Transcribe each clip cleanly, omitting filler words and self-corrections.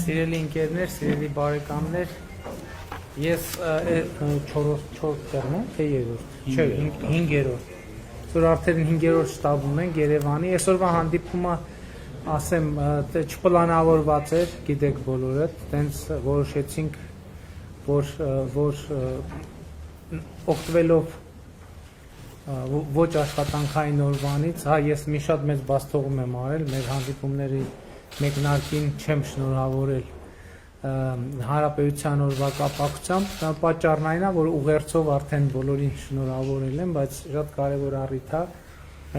Սիրելի ընկերներ, սիրելի բարեկամներ, ես 4-րդ տեղն եմ, թե 3-րդ, չէ, 5-րդ, որ արդեն 5-րդ շտաբում ենք Երևանի, այսօրվա հանդիպումը ասեմ, չպլանավորված էր, գիտեք բոլորը, տենց որոշեցինք, որ օգտվելով ոչ աշխատանքային օրվանից, հա ես մի շատ մեծ բաստողում եմ արել, մեր հանդիպումների մեկնարկին չեմ շնորհավորել հանրապետության օրվա կապակցությամբ, պատճառն այն է, որ ուղերձով արդեն բոլորին շնորհավորել եմ, բայց շատ կարևոր առիթ է։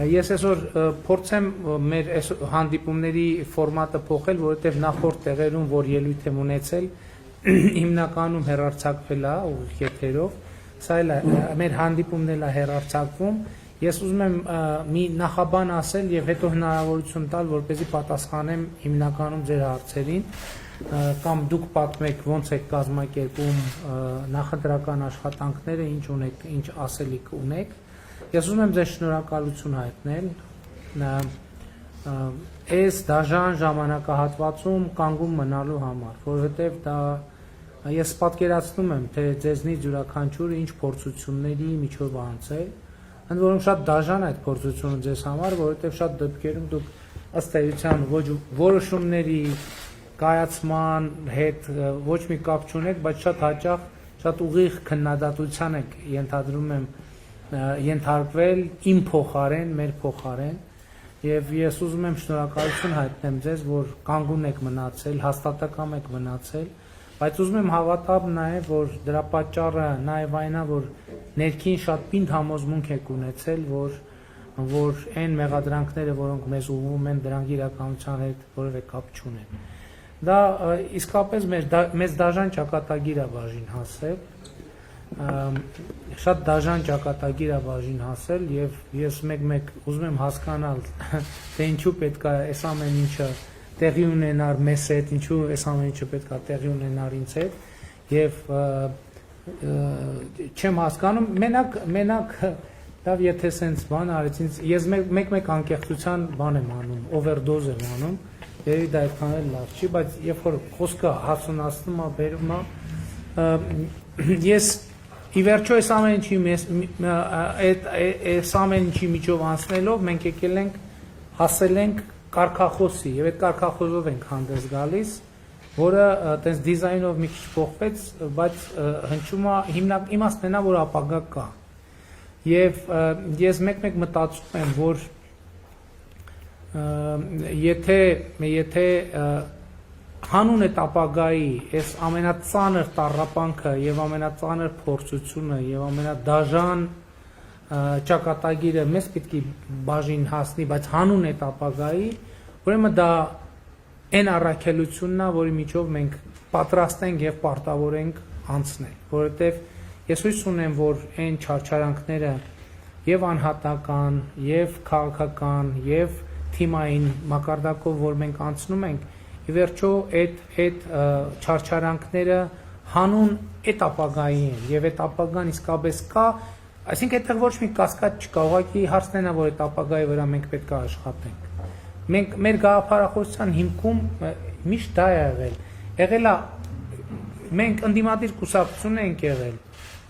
Ես այսօր փորձեմ մեր հանդիպումների ֆորմատը փոխել, որովհետև նախորդ տեղերում, որ ելույթ եմ ունեցել, հիմնականում հեռարձակվել է ուղիղ եթերով, սա էլ մեր հանդիպումն էլ է հեռարձակվում։ Ես ուզում եմ մի նախաբան ասել եւ հետո հնարավորություն տալ, որպեսզի պատասխանեմ հիմնականում ձեր հարցերին, կամ դուք պատմեք ոնց եք կազմակերպում նախընտրական աշխատանքները, ինչ ունեք, ինչ ասելիք ունեք։ Ես ուզում եմ ձեզ շնորհակալություն հայտնել այս դաժան ժամանակահատվածում կանգուն մնալու համար, որովհետեւ դա ես պատկերացնում եմ, թե ձեզնից յուրաքանչյուրը ինչ փորձությունների միջով անցել, ընդ որում շատ դաժան այդ փորձությունը ձեզ համար, որովհետև շատ դեպքերում դուք ըստ էության ոչ որոշումների կայացման հետ ոչ մի կապ չունեք, բայց շատ հաճախ շատ ուղիղ քննադատության եք ենթադրում եմ ենթարկվել իմ փոխարեն, մեր փոխարեն, եւ ես ուզում եմ շնորհակալություն հայտնեմ ձեզ, որ կանգուն եք մնացել, հաստատակամ եք մնացել, բայց ուզում եմ հավատալ նաեւ, որ դրա պատճառը նաեւ այն է, որ ներքին շատ պինդ համոզմունք եք ունեցել, որ այն մեղադրանքները, որոնք մեզ ուղղվում են, դրանք իրականության հետ որևէ կապ չունեն։ Դա իսկապես մեզ դաժան ճակատագիր է բաժին հասել, շատ դաժան ճակատագիր է բաժին հասել, եւ ես մեկ-մեկ ուզում եմ հասկանալ, թե ինչու պետք է այս ամեն ինչը տեղի ունենար մեզ հետ, ինչու այս ամեն ինչը պետք է տեղի ունենար ինձ հետ, եւ չեմ հասկանում, մենակ դավ եթե սենց բան արեց, ես մեկ-մեկ անկեղծության բան եմ անում, overdose եմ անում, երևի դա այդքան էլ լավ չի, բայց երբ որ խոսքը հասունացնում է, բերում է, ես ի վերջո այս ամեն ինչի միջով անցնելով մենք եկել ենք, հասել ենք կարգախոսի, եւ այդ կարգախոսով ենք հանդես գալիս, որը տես դիզայնով մի քիչ փոխվեց, բայց հնչում է իմաստն է, որ ապագա կա։ Եվ ես մեկ-մեկ մտածում եմ, որ եթե հանուն այդ ապագայի այս ամենածանր տառապանքը եւ ամենածանր փորձությունը եւ ամենադաժան ճակատագիրը մեզ պետք է բաժին հասնի, բայց հանուն այդ ապագայի, ուրեմն դա այն առաքելությունն է, որի միջով մենք պատրաստ ենք եւ պարտավոր ենք անցնել, որովհետեւ ես հույս ունեմ, որ այն չարչարանքները եւ անհատական, եւ քաղաքական, եւ թիմային մակարդակով, որ մենք անցնում ենք, ի վերջո այդ չարչարանքները հանուն այդ ապագայի են եւ այդ ապագան իսկապես կա, այսինքն այդտեղ ոչ մի կասկած չկա, ուղղակի հարցն է, որ այդ ապագայի վրա մենք պետք է աշխատենք։ Մենք մեր գաղափարախոսության հիմքում միշտ դա է եղել է, մենք ընդդիմադիր կուսակցություն ենք եղել,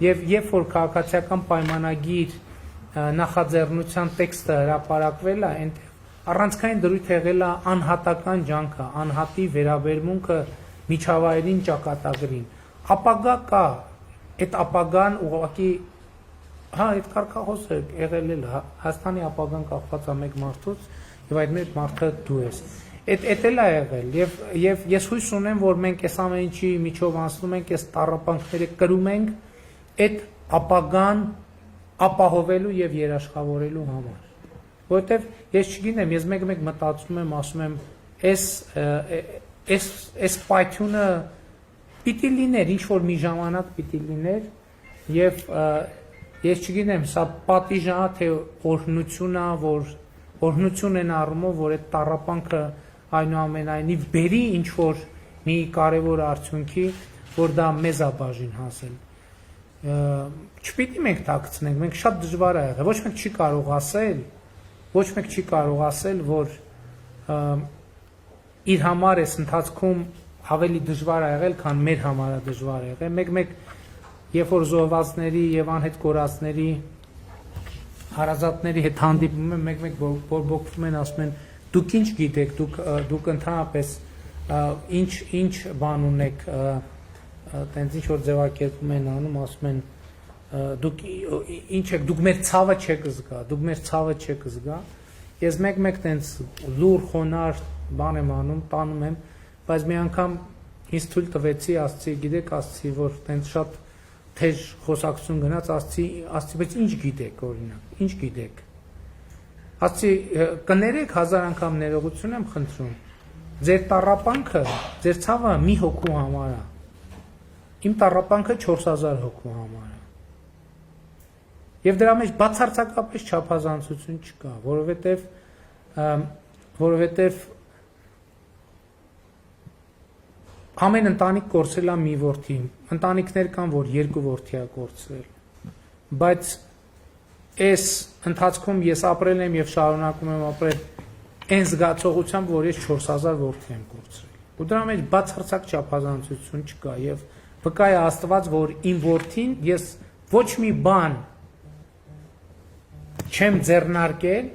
եւ երբ որ քաղաքացիական պայմանագիր նախաձեռնության տեքստը հրապարակվել է, այնտեղ առանցքային դրույթ եղել է անհատական ջանքը, անհատի վերաբերմունքը միջավայրին, ճակատագրին։ Ապագա կա, այդ ապագան ուղղակի հա այդ կարգախոսը եղել է Հայաստանի ապագան կախված է մեկ մարդուց եւ այդ մեկ մարդը դու ես։ Այդ էլ է եղել եւ ես հույս ունեմ, որ մենք այս ամեն ինչի միջով անցնում ենք, այս տառապանքները կրում ենք այդ ապագան ապահովելու եւ երաշխավորելու համար։ Որովհետեւ ես չգիտեմ, ես մեկ-մեկ մտածում եմ, ասում եմ, այս պայթյունը պիտի լիներ, ինչ որ մի ժամանակ պիտի լիներ եւ ես չգիտեմ, սա պատիժ է, թե օրհնություն է, որ օրհնություն են առումով, որ այդ տառապանքը այնուամենայնիվ բերի ինչ որ մի կարևոր արդյունքի, որ դա մեզ է բաժին հասել։ Չպիտի մենք թաքցնենք, մենք շատ դժվար է եղել, ոչ մեկ չի կարող ասել, ոչ մեկ չի կարող ասել, որ իր համար այս ընթացքում ավելի դժվար է եղել, քան մեր համար է դժվար եղել։ Մեկ-մեկ երբ որ զոհվածների եւ անհետ կորածների հարազատների հետ հանդիպում են, մեկ-մեկ բորբոքվում են, ասում են դուք ինչ գիտեք, դուք ընդհանրապես ինչ բան ունեք, տենց ինչ որ ձևակերպում են անում, ասում են դուք ինչ եք, դուք մեր ցավը չեք զգա, դուք մեր ցավը չեք զգա։ Ես մեկ-մեկ տենց լուր խոնար բան եմ անում, տանում եմ, բայց մի անգամ ինձ թույլ տվեցի, ասացի, գիտեք, ասացի, որ տենց շատ թեժ խոսակցություն գնաց, ասացի, բայց ինչ գիտեք, օրինակ, ինչ գիտեք։ Ասացի, կներեք 1000 անգամ ներողություն եմ խնդրում։ Ձեր տառապանքը, ձեր ցավը մի հոգու համար է։ Իմ տառապանքը 4000 հոգու համար է։ Եվ դրա մեջ բացարձակապես չափազանցություն չկա, որովհետև ամեն ընտանիք կորցրել է մի որդի, ընտանիքներ կան, որ 2 որդի է կորցրել, բայց այս ընթացքում ես ապրել եմ եւ շարունակում եմ ապրել այն զգացողությամբ, որ ես 4000 որդի եմ կորցրել։ Ու դրա մեջ բացարձակ չափազանցություն չկա եւ վկա է Աստված, որ իմ որդին ես ոչ մի բան չեմ ձեռնարկել,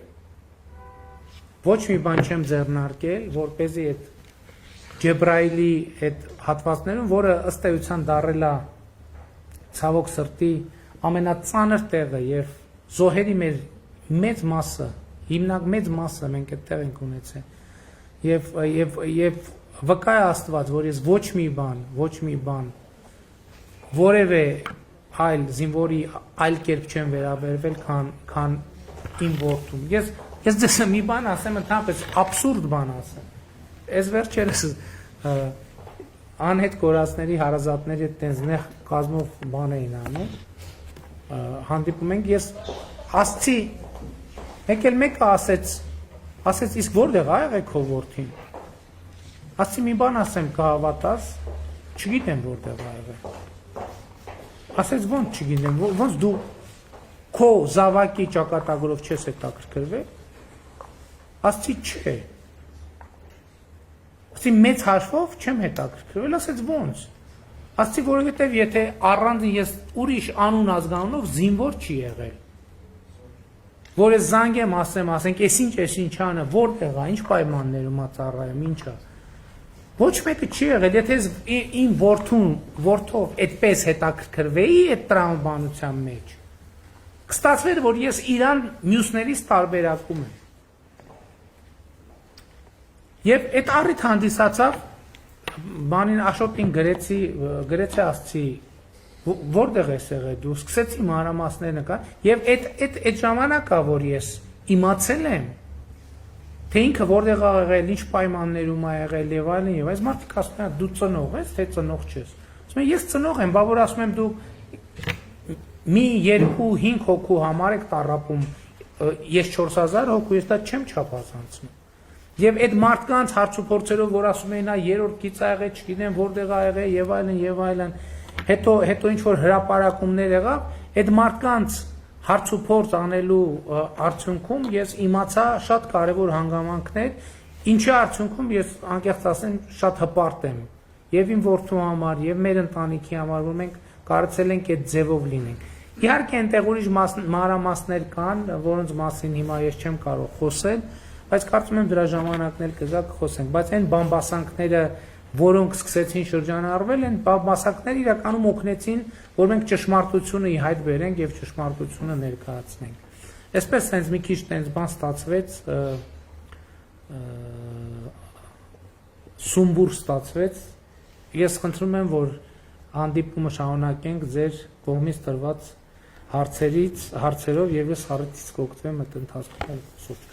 ոչ մի բան չեմ ձեռնարկել, որպեսզի այդ Ջեբրայելի այդ հատվածներում, որը ըստ էության դառել է ցավոք սրտի ամենածանր տեղը եւ զոհերի մեր մեծ մասը, հիմնակ մեծ մասը մենք այդտեղ ենք ունեցել եւ վկա է Աստված, որ ես ոչ մի բան որևէ այլ զինվորի այլ կերպ չեմ վերաբերվել, քան իմ որդուն։ Ես ձեզ մի բան ասեմ, ընդհանրապես աբսուրդ բան ասեմ։ Այս վերջերս անհետ կորածների հարազատների հետ տենց նեղ կազմով բան էին անում, հանդիպում ենք, ես ասցի, մեկը ասեց, իսկ որտեղ ա եղեք քո որդին։ Ասցի մի բան ասեմ, կհավատաս, չգիտեմ որտեղ ա եղել։ Ասեց ոնց չգիտեմ, ոնց դու քո զավակի ճակատագրով չես հետաքրքրվել։ Ասցի չէ։ Ասցի մեծ հաշվով չեմ հետաքրքրվել, ասեց ոնց։ Ասցի որովհետև եթե առանց ես ուրիշ անուն ազգանունով զինվոր չի եղել։ Որ ես զանգեմ ասենք, էս ինչ անը, որտեղ է, ինչ պայմաններում է ծառայում, ինչ է։ Ոչ մեկը չի եղել, եթե իմ որդով այդպես հետաքրքրվեի այդ տրամաբանության մեջ, կստացվեր, որ ես իրան մյուսներից տարբերակում եմ։ Եվ այդ առիթ հանդիսացավ, բանին Աշոտին գրեցի ասցի, որտեղ ես եղել դու, սկսեցի մանրամասներ նկար, եւ այդ ժամանակա, որ ես իմացել եմ, թե ինքը որտեղ ա եղել, ինչ պայմաններում ա եղել եւ այլն, այս մարդիկ ասում են, դու ծնող ես, թե ծնող չես։ Ասում են, ես ծնող եմ, բա որ ասում եմ դու մի 2-5 հոգու համար եք տառապում, ես 4000 հոգու, ես դա չեմ չափազանցնում։ Եվ այդ մարդկանց հարցուփորձերով, որ ասում են, նա երրորդ գիծ ա եղել, չգիտեմ որտեղ ա եղել եւ այլն, հետո ինչ որ հրապարակումներ եղավ, այդ մարդկանց հարցուփորձ անելու արդյունքում ես իմացա շատ կարևոր հանգամանքներ, ինչի արդյունքում ես անկեղծ ասեմ շատ հպարտ եմ եւ իմ որդու համար եւ մեր ընտանիքի համար, որ մենք կարծել ենք այդ ձևով լինենք։ Իհարկե այնտեղ ուրիշ մանրամասներ կան, որոնց մասին հիմա ես չեմ կարող խոսել, բայց կարծում եմ դրա ժամանակն էլ կգա կխոսենք, բայց այն բամբասանքները, որոնք սկսեցին շրջանառվել են, բամբասանքները իրականում օգնեցին, որ մենք ճշմարտությունը ի հայտ բերենք եւ ճշմարտությունը ներկայացնենք։ Այսպես sense մի քիչ տենց բան ստացվեց, սումբուր ստացվեց։ Ես խնդրում եմ, որ հանդիպումը շարունակենք ձեր կողմից տրված հարցերով եւ ես հարցից կօգտվեմ այդ ընթացքում սովորական։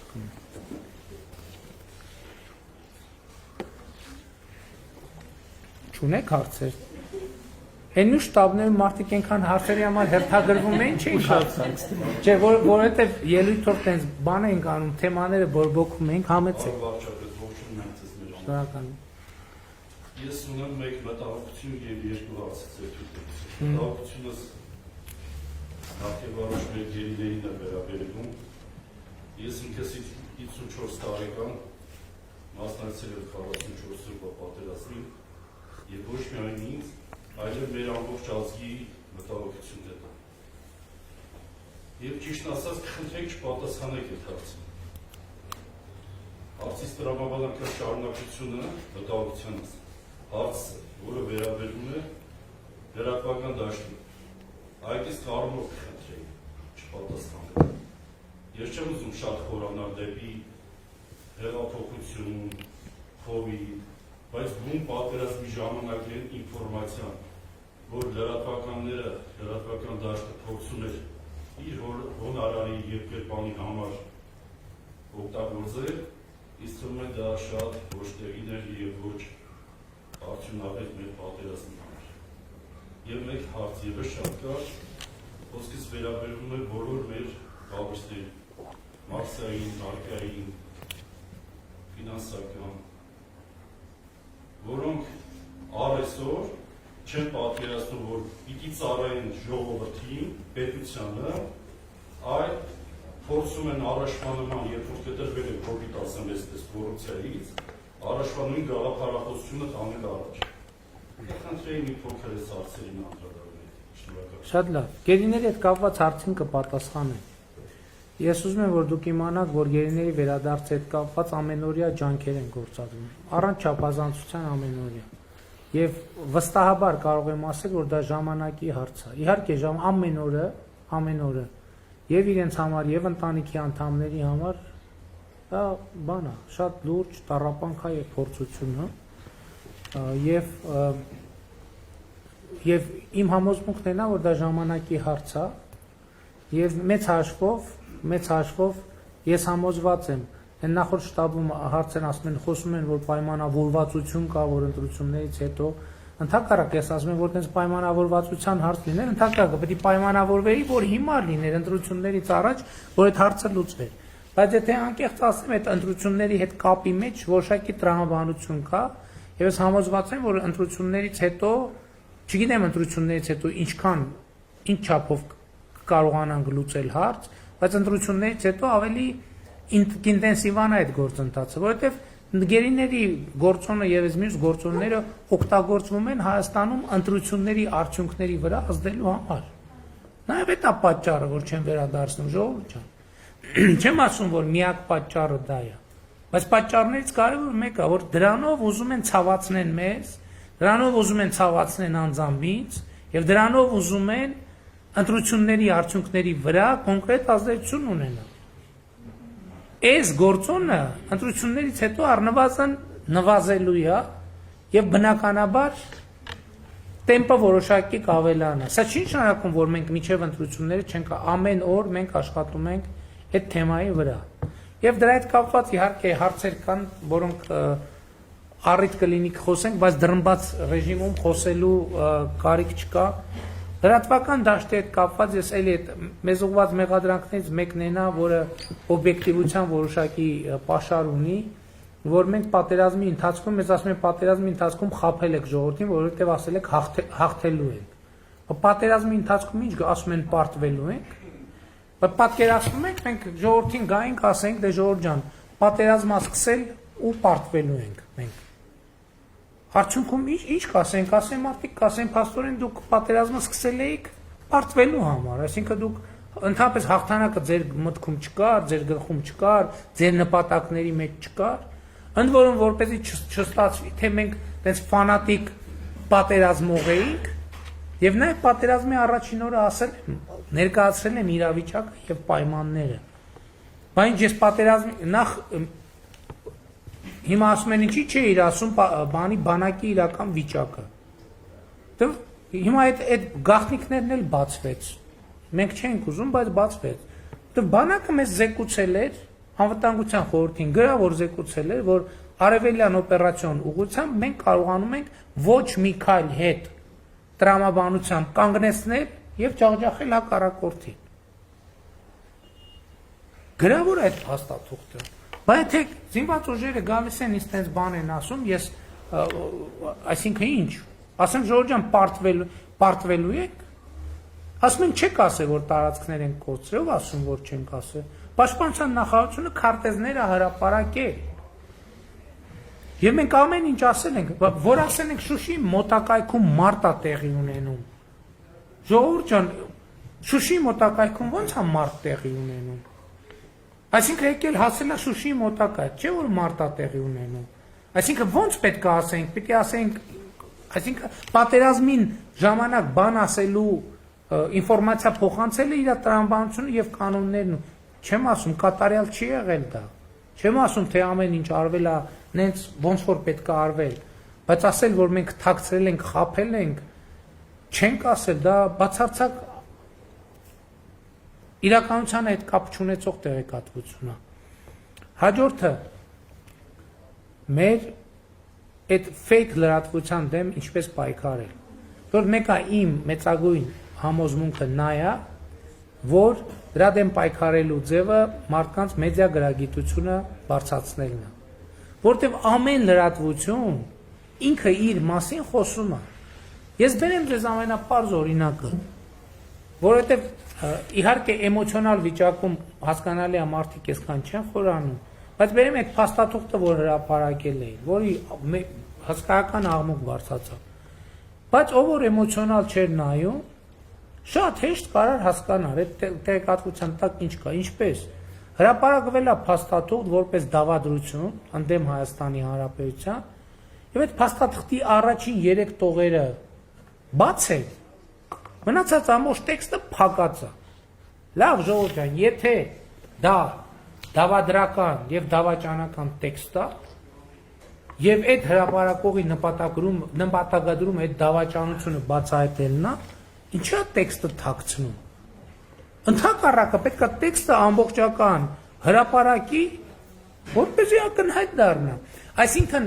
Չունեք հարցեր։ Այն ու շտաբներում մարդիկ այնքան հարցերի համար հերթագրվում էին, չէին հարցած։ Չէ, որովհետև ելույթով տենց բան էին անում, թեմաները բորբոքում էին, համեցեք։ Շնորհակալ եմ։ Ես ունեմ մեկ մտահոգություն եւ երկու հարցեր։ Մտահոգությունս հաղթեվարոշ մեր գերիներին է վերաբերվում Ես ինքս 54 տարեկան մասնակցել եմ 44 օրվա պատերազմին եւ ոչ միայն ինձ, այլև մեր ամբողջ ազգի մտահոգությունն է դա։ Եվ ճիշտ ասած կխնդրենք չպատասխանեք այդ հարցին։ Հարցից տրամաբանական շարունակությունը մտահոգության հարցը, որը վերաբերում է լրատվական դաշտին։ Այդ իսկ առումով կխնդրեի չպատասխանել։ Ես չեմ ուզում շատ խորանալ դեպի հեղափոխություն, COVID, բայց բուն պատերազմի ժամանակին ինֆորմացիան, որ լրատվականները, լրատվական դաշտը փորձում էր իր հոնարարի եւ կերպանի համար օգտագործել, իսկ թվում է դա շատ ոչ տեղին էր եւ ոչ արդյունավետ մեր պատերազմի համար։ Եվ մեկ հարց եւս շատ կար, խոսքից վերաբերում է բոլոր մեր կառույցներին, մարսային, արկային, ֆինանսական, որոնք առեսօր չեն պատկերացնում, որ պիտի ծառայեն ժողովրդին, պետությանը, այլ փորձում են առաջվանման, երբ որ կտրվել են COVID-19 կոռուպցիայից, առաջվանումին գաղափարախոսությունը տանել առաջ։ Խնդրեի մի փոքր այս հարցերին անդրադառնալ։ Շնորհակալ։ Շատ լավ։ Գերիների հետ կապված հարցին կպատասխանեմ։ Ես ուզում եմ, որ դուք իմանաք, որ գերիների վերադարձի հետ կապված ամենօրյա ջանքեր են գործադրվում, առանց չափազանցության ամենօրյա։ Եվ վստահաբար կարող եմ ասել, որ դա ժամանակի հարց է։ Իհարկե, ամեն օրը եւ իրենց համար, եւ ընտանիքի անդամների համար դա բան է, շատ լուրջ տառապանք է եւ փորձություն է։ Եվ իմ համոզմունքն է, որ դա ժամանակի հարց է, եւ մեծ հաշվով ես համոզված եմ, այն նախորդ շտաբում հարցեր ասում են, խոսում են, որ պայմանավորվածություն կա, որ ընտրություններից հետո ընդհակառակ ես ասում եմ, որ դες պայմանավորվածության հարց լիներ, ընդհակառակը պետք է պայմանավորվեի, որ հիմա լիներ ընտրություններից առաջ, որ այդ հարցը լուծվեր։ Բայց եթե անկեղծ ասեմ, այդ ընտրությունների հետ կապի մեջ որոշակի տրամաբանություն կա, եւ ես համոզված եմ, որ ընտրություններից հետո, չգիտեմ ընտրություններից հետո ինչ չափով կարողանանք լուծել հարց, բայց ընտրություններից հետո ավելի ինտենսիվանա այդ գործընթացը, որովհետեւ գերիների գործոնը եւ մյուս գործոնները օգտագործվում են Հայաստանում ընտրությունների արդյունքների վրա ազդելու համար։ Նաեւ դա պատճառը, որ չեն վերադարձնում ժողովուրդ ջան։ Չեմ ասում, որ միակ պատճառը դա է, բայց պատճառներից կարևոր մեկը, որ դրանով ուզում են ցավացնեն մեզ, դրանով ուզում են ցավացնեն անձամբից եւ դրանով ուզում են ընտրությունների արդյունքների վրա կոնկրետ ազդեցություն ունենալ։ Այս գործոնը ընտրություններից հետո առնվազն նվազելու է եւ բնականաբար տեմպը որոշակի կավելանա։ Սա չի նշանակում, որ մենք միջև ընտրությունները չենք, ամեն օր մենք աշխատում ենք այդ թեմայի վրա։ Եվ դրա հետ կապված իհարկե հարցեր կան, որոնք առիթ կլինի խոսենք, բայց դրմբաց ռեժիմում խոսելու կարիք չկա։ Լրատվական դաշտի հետ կապված ես էլի մեզ ուղղված մեղադրանքներից մեկն է նա, որը օբյեկտիվության որոշակի պաշար ունի, որ մենք պատերազմի ընթացքում, մեզ ասում են պատերազմի ընթացքում խաբել եք ժողովրդին, որովհետև ասել եք հաղթելու ենք։ Պատերազմի ընթացքում ինչ ասում են պարտվելու ենք։ Բայց պատկերացնում եք մենք ժողովրդին գայինք, ասենք, դե ժողովուրդ ջան, պատերազմը սկսել ու պարտվելու ենք մենք։ Արդյունքում ինչ կասենք, ասեն մարդիկ, կասեն փաստորեն դուք պատերազմը սկսել եք պարտվելու համար, այսինքն դուք ընդհանրապես հաղթանակը ձեր մտքում չկար, ձեր գլխում չկար, ձեր նպատակների մեջ չկար, ընդ որում որպեսզի չստացվի, թե մենք այդպես ֆանատիկ պատերազմող էինք, եւ նաեւ պատերազմի առաջին օրը ասել եմ, ներկայացրել եմ իրավիճակը եւ պայմանները։ Բայց ես պատերազմի նախ հիմա ասում են ինչի՞ չէ իր ասում բանակի իրական վիճակը։ Դե հիմա այդ գաղտնիքներն էլ բացվեց։ Մենք չենք ուզում, բայց բացվեց։ Դե բանակը մեզ զեկուցել էր, անվտանգության խորհրդին գրավոր զեկուցել էր, որ արևելյան օպերացիոն ուղղությամբ մենք կարողանում ենք ոչ մի քայլ հետ տրամաբանությամբ կանգնեցնել եւ ջախջախել հակառակորդին։ Գրավոր այդ փաստաթուղթը։ Բայց թե զինված ուժերը գալիս են ինձ տենց բան են ասում, ես այսինքն ինչ, ասեմ ժողովուրդ ջան պարտվելու եք, ասում են չեք ասել, որ տարածքներ են կորցրել, ասում որ չենք ասել, Պաշտպանության նախարարությունը քարտեզները հրապարակել։ Եվ մենք ամեն ինչ ասել ենք, որ ասել ենք Շուշիի մոտակայքում մարդ է տեղի ունենում։ Ժողովուրդ ջան, Շուշիի մոտակայքում ո՞նց է մարդ տեղի ունենում։ Այսինքն եկել հասել է Շուշիի մոտակա, չէ՞ որ մարդ է տեղի ունենում։ Այսինքն ո՞նց պետք է ասենք, պիտի ասենք, այսինքն պատերազմին ժամանակ բան ասելու ինֆորմացիա փոխանցել է իր տրամաբանությունը եւ կանոններն ու չեմ ասում կատարյալ չի եղել դա։ Չեմ ասում թե ամեն ինչ արվել է նենց ոնց որ պետք է արվել, բայց ասել որ մենք թաքցրել ենք, խաբել ենք, չենք ասել, դա բացարձակ իրականության հետ կապ չունեցող տեղեկատվություն է։ Հաջորդը մեր այդ fake լրատվության դեմ ինչպես պայքարել։ Որ մեկը իմ մեծագույն համոզմունքը նա է, որ դրա դեմ պայքարելու ձևը մարդկանց մեդիա գրագիտությունը բարձրացնելն է։ Որտեւ ամեն լրատվություն ինքը իր մասին խոսում է։ Ես բերեմ ձեզ ամենապարզ օրինակը, որովհետեւ իհարկե էմոցիոնալ վիճակում հասկանալի է մարդիկ այսքան չեն խորանում, բայց բերեմ այդ փաստաթուղթը, որ հրապարակել էին, որի հսկայական աղմուկ բարձրացավ։ Բայց ով որ էմոցիոնալ չէր նայում, շատ հեշտ կարար հասկանալ այդ տեղեկատվության տակ ինչ կա, ինչպես հրապարակվել է փաստաթուղթ որպես դավադրություն ընդդեմ Հայաստանի Հանրապետության, եւ այդ փաստաթղթի առաջին 3 տողերը բաց է, մնացած ամբողջ տեքստը փակած է։ Լավ ժողովուրդ ջան, եթե դա դավադրական եւ դավաճանական տեքստ է, եւ այդ հրապարակողի նպատակադրում այդ դավաճանությունը բացահայտելն է, ինչա տեքստը թաքցնում։ Ընդհակառակը պետք է տեքստը ամբողջական հրապարակի, որպեսզի ակնհայտ դառնա։ Այսինքն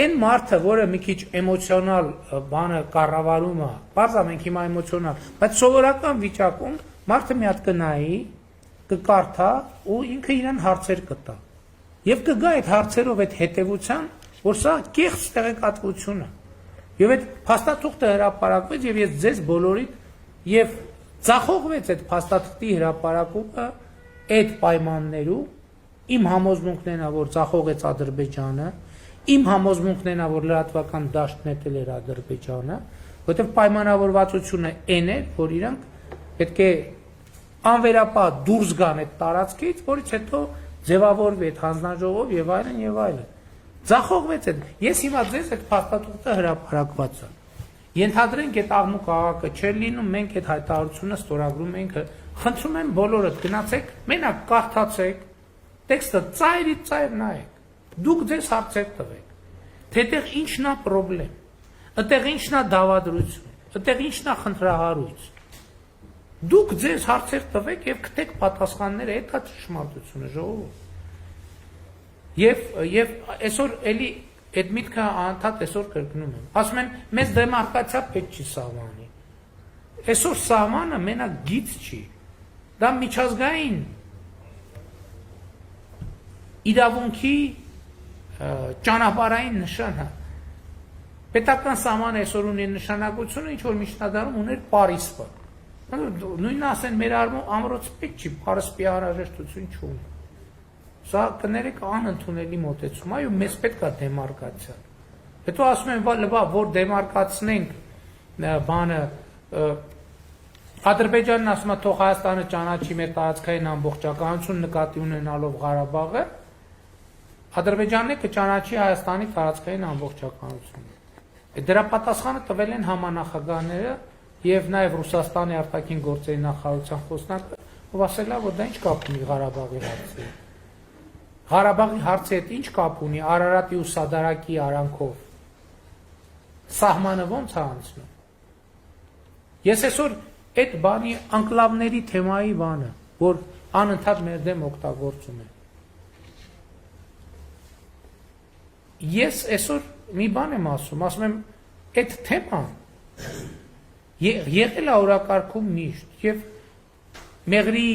այն մարդը, որը մի քիչ էմոցիոնալ բանը կառավարում է, բարձա մենք հիմա էմոցիոնալ, բայց սովորական վիճակում մարդը մի հատ կնայի, կկարդա ու ինքը իրեն հարցեր կտա։ Եվ կգա այդ հարցերով այդ հետևության, որ սա կեղծ տեղեկատվություն է։ Եվ այդ փաստաթուղթը հրապարակվեց եւ ես ձեզ բոլորիդ եւ ցախողվեց այդ փաստաթղթի հրապարակումը այդ պայմաններում իմ համոզմունքն է որ ցախողեց Ադրբեջանը, իմ համոզմունքն է որ լրատվական դաշտն էտել էր Ադրբեջանը, որտեղ պայմանավորվածությունը այն է, որ իրանք պետք է անվերապահ դուրս գան այդ տարածքից, որից հետո ձևավորվի այդ հանձնաժողով եւ այլն եւ այլն։ Ցախողվեց այդ։ Ես հիմա ձեզ այդ փաստաթուղթը հրապարակված է։ Ենթադրենք այդ աղմուկ աղակը չէր լինում, մենք այդ հայտարարությունը ստորագրում ենք, խնդրում եմ բոլորդ գնացեք, մենակ կարդացեք, տեքստը ծայրից ծայր նայեք, դուք ձեզ հարցեր տվեք, թե այդտեղ ինչն է խնդրեմ, այդտեղ ինչն է դավադրություն, այդտեղ ինչն է խնդրահարույց, դուք ձեզ հարցեր տվեք եւ գտեք պատասխանները, այդ է ճշմարտությունը ժողովուրդ։ Եվ այսօր էլի այդ միտքը անդադ այսօր կրկնում եմ, ասում են մեզ դեմարկացիա պետք չի սահմանի, այսօր սահմանը մենակ գիծ չի, դա միջազգային իրավունքի ճանապարհային նշան է, պետական սահմանը այսօր ունի նշանակությունը, ինչ որ միջնադարում ուներ Պարիսպը, նույնն ասեն մեր ամրոց պետք չի, Պարիսպի անհրաժեշտություն չունի։ Սա կներեք անընդունելի մոտեցում է ու մեզ պետք է դեմարկացիա։ Հետո ասում են, որ դեմարկացնենք բանը Ադրբեջանն ասում է թող Հայաստանը ճանաչի մեր տարածքային ամբողջականություն նկատի ունենալով Ղարաբաղը, Ադրբեջանն է կճանաչի Հայաստանի տարածքային ամբողջականությունը։ Դրա պատասխանը տվել են համանախագահները եւ նաեւ Ռուսաստանի արտաքին գործերի նախարարության խոսնակը, ով ասել է, որ դա ինչ կապ ունի Ղարաբաղի հարցի։ Ղարաբաղի հարցի հետ ինչ կապ ունի Արարատի ու Սադարակի արանքով։ Սահմանը ո՞նց է անցնում։ Ես այսօր այդ բանի անկլավների թեմայի բանը, որ անընդհատ մեր դեմ օգտագործում են։ Ես այսօր մի բան եմ ասում եմ այդ թեման եղել է օրակարգում միշտ եւ Մեղրի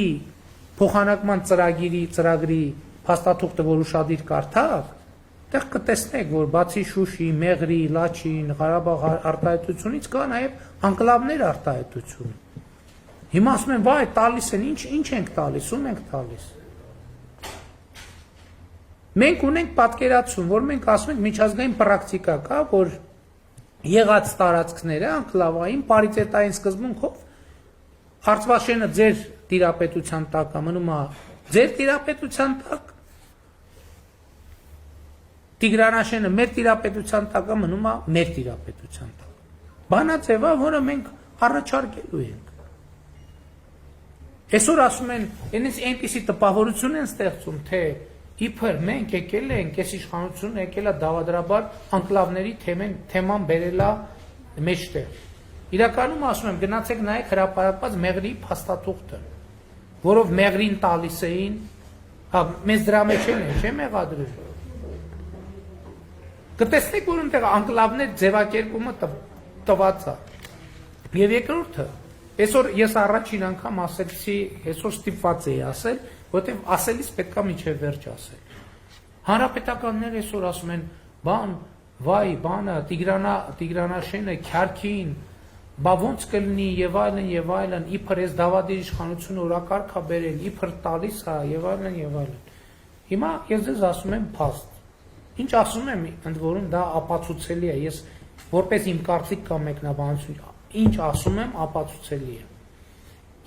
փոխանակման ծրագրի փաստաթուղթը, որ ուշադիր կարդաք, այդտեղ կտեսնեք, որ բացի Շուշի, Մեղրի, Լաչին, Ղարաբաղ արտահայտությունից կա նաև անկլավներ արտահայտություն։ Հիմա ասում են, վայ, տալիս են, ինչ ենք տալիս, ում ենք տալիս։ Մենք ունենք պատկերացում, որ մենք ասում ենք միջազգային պրակտիկա կա, որ եղած տարածքները անկլավային պարիտետային սկզբունքով Արցախաշենը ձեր տիրապետության տակ է, մնում է ձեր տիրապետության տակ, Տիգրանաշենը մեր տիրապետության տակ է, մնում է մեր տիրապետության տակ։ Բանաձև է, որը մենք առաջարկելու ենք։ Այսօր ասում են, այնպիսի տպավորություն են ստեղծում, թե իբր մենք եկել ենք, այս իշխանությունը եկել է դավադրաբար անկլավների թեման բերել է մեջտեղ։ Իրականում ասում եմ, գնացեք նայեք հրապարակված Մեղրիի փաստաթուղթը, որով Մեղրին տալիս էին, հա, մեզ դրա մեջ են, չէ՞ մեղադրում։ Կտեսնեք, որ այնտեղ անկլավներ ձևակերպումը տված է։ Եվ երկրորդը, այսօր ես առաջին անգամ ասեցի, այսօր ստիպված էի ասել, որտեղ ասելիս պետքա միջև վերջ ասել։ Հանրապետականները այսօր ասում են, բան, վայ, բանը, Տիգրանաշենը, Քյարքին, բա ոնց կլինի եւ այլն, իբր այս դավադիր իշխանությունը օրակարգ է բերել, իբր տալիս է եւ այլն։ Հիմա ես ձեզ ասում եմ փաստ։ Ինչ ասում եմ, ընդ որում դա ապացուցելի է, ես որպես իմ կարծիք կամ մեկնաբանություն, ինչ ասում եմ, ապացուցելի է։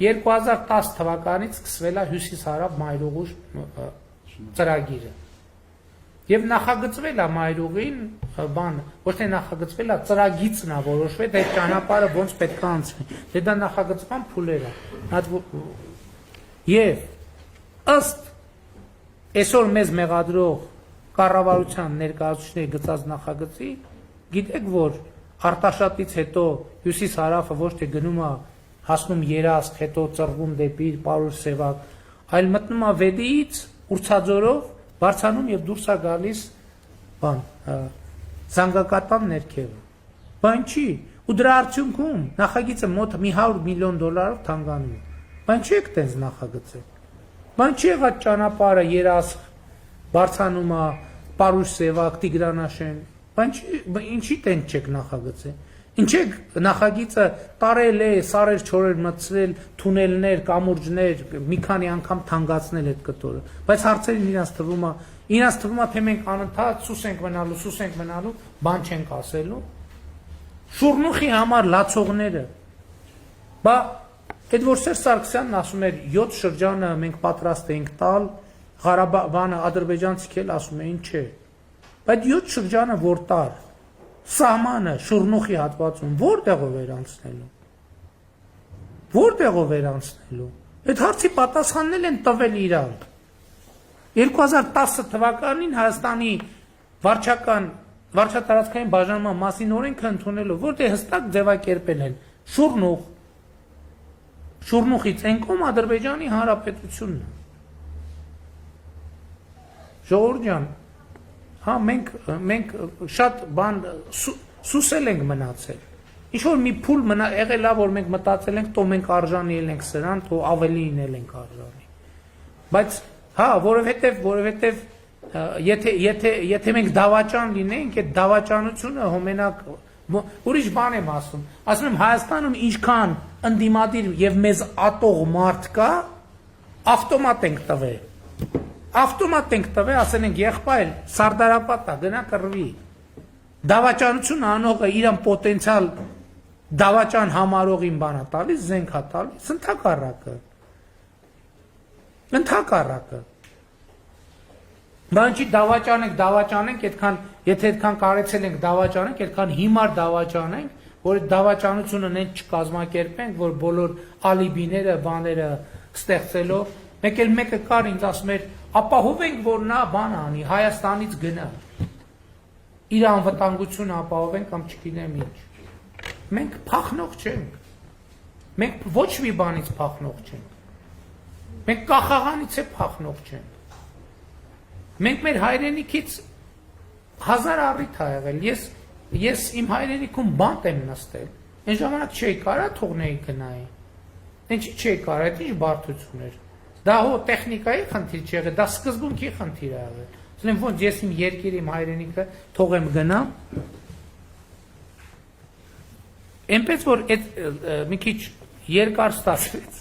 2010 թվականից սկսվել է Հյուսիսարավ մայրուղու ծրագիրը։ Եվ նախագծվել է մայրուղին, բան, ոչ թե նախագծվել է, ծրագիծն է որոշվել, դա ճանապարհը ոնց պետք է անցնի։ Դե դա նախագծման փուլեր է։ Եվ ըստ այսօր մեզ մեղադրող կառավարության ներկայացուցիչների գծած նախագծի, գիտեք, որ Արտաշատից հետո Հյուսիս-Հարավը ոչ թե գնում է հասնում Երասք, հետո ծռվում դեպի Պարուր Սևակ, այլ մտնում է Վեդիից ուրցաձորով, բարձանում եւ դուրս է գալիս բան, զանգակատան ներքևը։ Բան չի, ու դրա արդյունքում նախագիծը մոտ $100 միլիոն թանգանում է։ Բան չի եք տենց նախագծել։ Բան չի եղած ճանապարհը Երասք բարձանում է Պարուր Սևակ, Տիգրանաշեն, ինչի տենց չեք նախագծել։ Ինչեք նախագիծը տարել է, սարեր չորեր մտցրել, թունելներ, կամուրջներ, մի քանի անգամ թանգացնել այդ կտորը։ Բայց հարցերին իրաց թվում է, թե մենք անընդհատ սուս ենք մնալու, բան չենք ասելու։ Շուրնուխի համար լացողները։ Բա այդ որ Սերժ Սարգսյանն ասում էր 7 շրջանը մենք պատրաստ ենք տալ, Ղարաբաղը ադրբեջանցիք էլ ասում էին չէ։ Բայց 7 շրջանը որ տար, սահմանը Շուրնուխի հատվածում որտեղով էր անցնելու։ Որտեղով էր անցնելու։ Այդ հարցի պատասխաննել են տվել իրար։ 2010 թվականին Հայաստանի վարչատարածքային բաժանման մասին օրենքը ընդունելով, որտեղ հստակ ձևակերպել են Շուրնուխից են կողմ Ադրբեջանի Հանրապետությունն է։ Ժողովուրդ ջան, հա մենք շատ բան սուսել ենք մնացել։ Ինչ որ մի փուլ եղել է, որ մենք մտածել ենք, թո մենք արժանի ենք սրան, թո ավելին ենք արժանի։ Բայց հա, որովհետև եթե մենք դավաճան լինենք, այդ դավաճանությունը հոմենակ ուրիշ բան եմ ասում։ Ասում եմ Հայաստանում ինչքան ընդդիմադիր եւ մեզ ատող մարդ կա, ավտոմատ ենք տվել, ասել ենք եղբայր, Սարդարապատ է, գնա կռվի։ Դավաճանություն անողը իրան պոտենցիալ դավաճան համարողին բանա տալիս, զենք է տալիս, ընդհակառակը։ Բան չի դավաճանենք, եթե այդքան կարեցել ենք դավաճանենք, այդքան հիմար դավաճանենք, որ այդ դավաճանությունը նենց չկազմակերպենք, որ բոլոր ալիբիները, բաները ստեղծելով, մեկ էլ մեկը կար ինձ ասում էր, ապահովենք, որ նա բան անի, Հայաստանից գնա, իր անվտանգությունը ապահովենք կամ չգիտեմ ինչ։ Մենք փախնող չենք, մենք ոչ մի բանից փախնող չենք, մենք կախաղանից է փախնող չենք, մենք մեր հայրենիքից 1000 առիթ ա եղել, ես իմ հայրենիքում բանտ եմ նստել, այն ժամանակ չէի կարա թողնեի գնայի, ինչի չէի կարա, այդ ինչ բարդություն էր, դա հո տեխնիկայի խնդիր չի եղել, դա սկզբունքի խնդիր ա եղել, ասում ոնց ես իմ երկիր, իմ հայրենիքը թողեմ գնամ, այնպես որ մի քիչ երկար ստացվեց,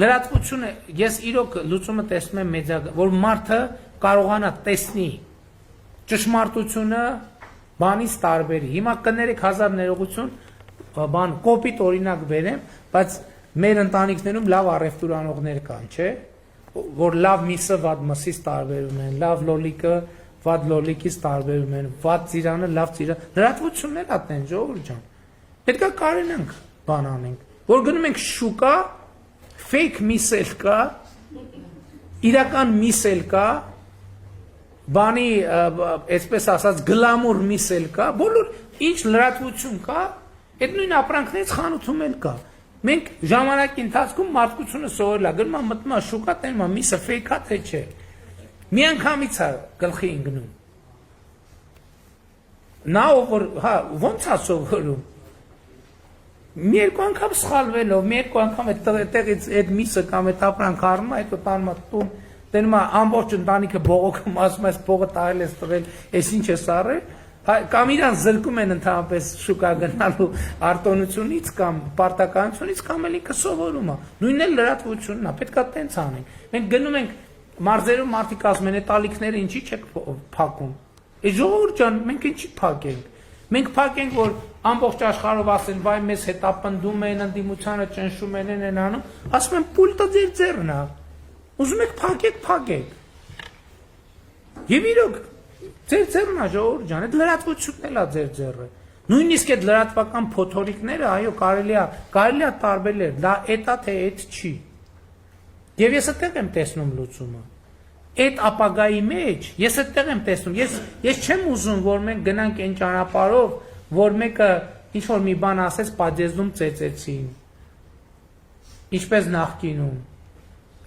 լրատվությունը, ես իրոք լուծումը տեսնում եմ մեդիա, որ մարդը կարողանա տեսնի ճշմարտությունը բանից տարբերի։ Հիմա կներեք հազար ներողություն, բան կոպիտ օրինակ բերեմ, բայց մեր ընտանիքներում լավ առևտուրանողներ կան, չէ՞, որ լավ միսը վատ մսից տարբերում են, լավ լոլիկը վատ լոլիկից տարբերում են, վատ ծիրանը լավ ծիրան։ Լրատվություններ ատեն, ժողովուրդ ջան։ Պետք է կարենանք բան անենք, որ գնում ենք շուկա, fake միսել կա, իրական միսել կա, բանի, այսպես ասած, գլամուր միսել կա, բոլոր ինչ լրատվություն կա, այդ նույն ապրանքներից խանութում էլ կա։ Մենք ժամանակի ընթացքում մարդկությունը սովորել է, գնում է մտնում է շուկա, տենում է միսը fake է թե չէ։ Մի անգամից է գլխի ընկնում։ Նա որ, հա, ոնց է սովորում։ Մի երկու անգամ սխալվելով, մի երկու անգամ այդտեղից այդ միսը կամ այդ ապրանքը առնում է, հետո տանում է տուն, տենում է ամբողջ ընտանիքը բողոքում, ասում է, այս փողը տարել ես տվել, այս ինչ ես արել, կամ իրան զրկում են ընդհանրապես շուկա գնալու արտոնությունից կամ պարտականությունից, կամ էլ ինքը սովորում է։ Նույնն էլ լրատվությունն է, պետք է տենց անենք։ Մենք գնում ենք մարզերում մարդիկ ասում են, այդ ալիքները ինչի չեք փակում։ Այս ժողովուրդ ջան, մենք ինչի փակենք։ Մենք փակենք, որ ամբողջ աշխարհով ասեն, վայ մեզ հետապնդում են, ընդդիմությանը ճնշում են անում, ասում են պուլտը ձեր ձեռն է։ Ուզում եք փակեք, փակեք։ Եվ իրոք ձեր ձեռն է, ժողովուրդ ջան, այդ լրատվությունն էլ է ձեր ձեռը։ Նույնիսկ այդ լրատվական փոթորիկները, այո, կարելի է տարբերել, դա էտա թե էդ չի։ Եվ ես այդտեղ եմ տեսնում լուծումը։ Այդ ապագայի մեջ ես այդտեղ եմ տեսնում։ Ես չեմ ուզում, որ մենք գնանք այն ճանապարհով, որ մեկը ինչ որ մի բան ասեց, պատժեզնում ծեծեցին։ Ինչպես նախկինում։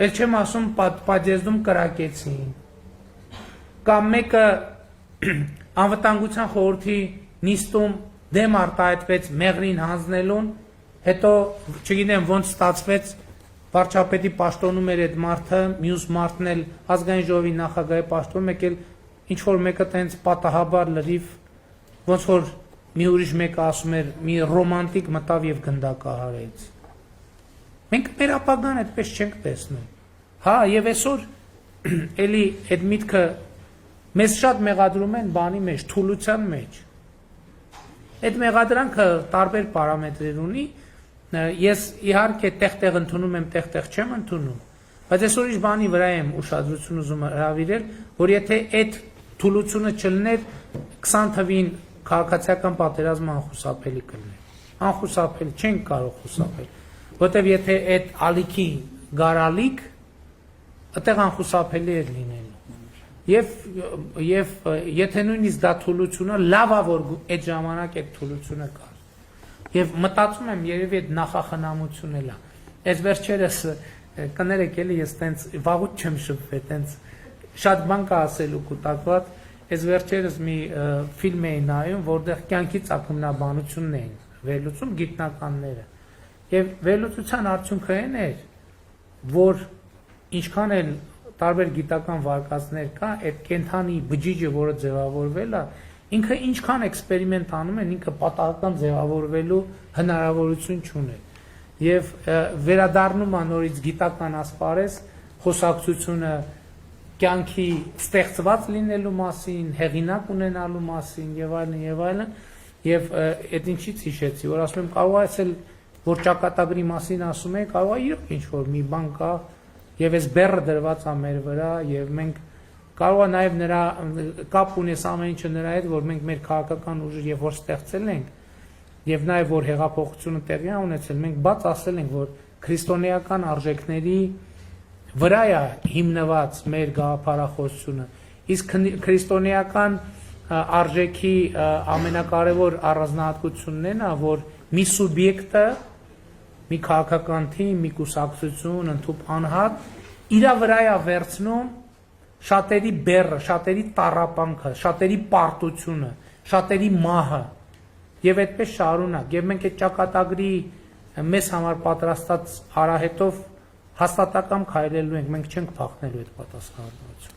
Էլ չեմ ասում պատժեզնում կրակեցին։ Կամ մեկը անվտանգության խորհրդի նիստում դեմ արտահայտվեց մեղրին հանձնելուն, հետո չգիտեմ ոնց ստացվեց վարչապետի պաշտոնում էր այդ մարդը, մյուս մարդն էլ ազգային ժողովի նախագահի պաշտոնում եկել, ինչ որ մեկը տենց պատահաբար լրիվ, ոնց որ մի ուրիշ մեկը ասում էր, մի ռոմանտիկ մտավ եւ գնդակահարեց։ Մենք մեր ապագան այդպես չենք տեսնում։ Հա, եւ այսօր էլի այդ միտքը մեզ շատ մեղադրում են բանի մեջ, թուլության մեջ։ Այդ մեղադրանքը տարբեր պարամետրեր ունի։ Ես իհարկե տեղ-տեղ ընդունում եմ, տեղ-տեղ չեմ ընդունում, բայց այսօր ինչ բանի վրա եմ ուշադրություն ուզում հրավիրել, որ եթե այդ թուլությունը չլներ 20 թվին քաղաքացիական պատերազմը անխուսափելի կլներ։ Անխուսափելի, չենք կարող խուսափել, որտեղ եթե այդ ալիքի գարալիք, այդտեղ անխուսափելի էր լինելու։ Եվ եթե նույնիսկ դա թուլությունը լավ է, որ այդ ժամանակ այդ թուլությունը կար։ Եվ մտածում եմ երևի այդ նախախնամությունն էլ է։ Այս վերջերս կներեք էլի ես տենց վաղուց չեմ շփվել, տենց շատ բան կա ասելու կուտակված։ Այս վերջերս մի ֆիլմ էի նայում, որտեղ կյանքի ծագումնաբանությունն էին վերլուծում գիտնականները։ Եվ վերլուծության արդյունքը այն էր, որ ինչքան էլ տարբեր գիտական վարկածներ կա, այդ կենթանի բջիջը, որը ձևավորվել է, ինքը ինչքան էքսպերիմենտ անում են, ինքը պատահական ձևավորվելու հնարավորություն չունի։ Եվ վերադառնում է նորից գիտական ասպարեզ խոսակցությունը կյանքի ստեղծված լինելու մասին, հեղինակ ունենալու մասին եւ այլն եւ այլն, եւ այդ ինչից հիշեցի, որ ասում եմ կարող է ասել, որ ճակատագրի մասին ասում եք, կարող է իրոք ինչ որ մի բան կա, եւ այս բեռը դրված է մեր վրա, եւ մենք կարող է նաեւ նրա կապ ունես ամեն ինչը նրա հետ, որ մենք մեր քաղաքական ուժը եւ որ ստեղծել ենք, եւ նաեւ որ հեղափոխությունը տեղի է ունեցել, մենք բաց ասել ենք, որ քրիստոնեական արժեքների վրա է հիմնված մեր գաղափարախոսությունը, իսկ քրիստոնեական արժեքի ամենակարևոր առանձնահատկությունն է, որ մի սուբյեկտը, մի քաղաքական թիմ, մի կուսակցություն, ընդհանուր անհատ, իրա վրա է վերցնում շատերի բեռը, շատերի տառապանքը, շատերի պարտությունը, շատերի մահը, եւ այդպես շարունակ, եւ մենք այդ ճակատագրի մեզ համար պատրաստած արահետով հաստատակամ քայլելու ենք, մենք չենք փախնելու այդ պատասխանատվությունը։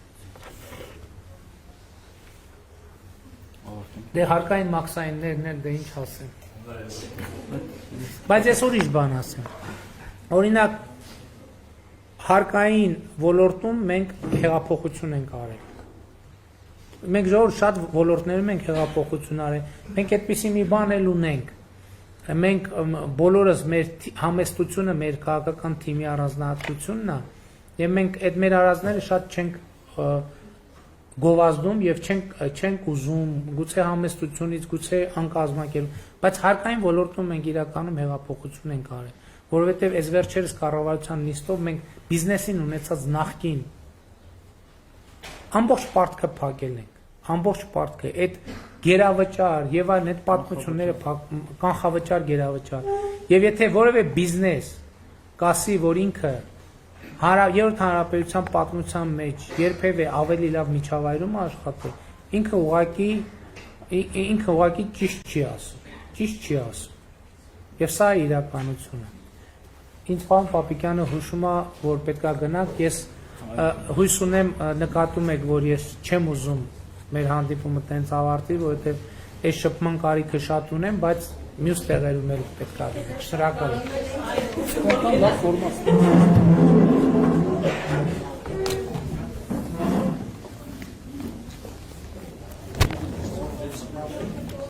Դե հարկային մաքսայիններն էլ դե ինչ ասեմ։ Բայց այսօր ինչ բան ասեմ։ Օրինակ հարկային ոլորտում մենք հեղափոխություն ենք արել։ Մենք ժողովուրդ շատ ոլորտներում ենք հեղափոխություն արել։ Մենք այդպիսի մի բան էլ ունենք։ Մենք բոլորս մեր համեստությունը մեր քաղաքական թիմի առանձնահատկությունն է, եւ մենք այդ մեր արածները շատ չենք գովազդում եւ չենք ուզում, գուցե համեստությունից, գուցե անկազմակերպ, բայց հարկային ոլորտում մենք իրականում հեղափոխություն ենք արել, որովհետեւ այս վերջերս կառավարության նիստով մենք բիզնեսին ունեցած նախկին ամբողջ պարտքը փակել ենք, ամբողջ պարտքը, այդ գերավճար եւ այլն այդ պատմությունները կանխավճար գերավճար, եւ եթե որևէ բիզնես կասի, որ ինքը Երրորդ հանրապետության պատմության մեջ երբևէ ավելի լավ միջավայրում աշխատել, ինքը ուղղակի ճիշտ չի ասում, եւ սա է իրականությունը։ Ինձ պարոն Պապիկյանը հուշում է, որ պետքա գնանք, ես հույս ունեմ նկատում եք, որ ես չեմ ուզում մեր հանդիպումը տենց ավարտի, որովհետեւ այս շփման կարիքը շատ ունեմ, բայց մյուս տեղերում էլ պետքա գնանք։ Շնորհակալ եմ։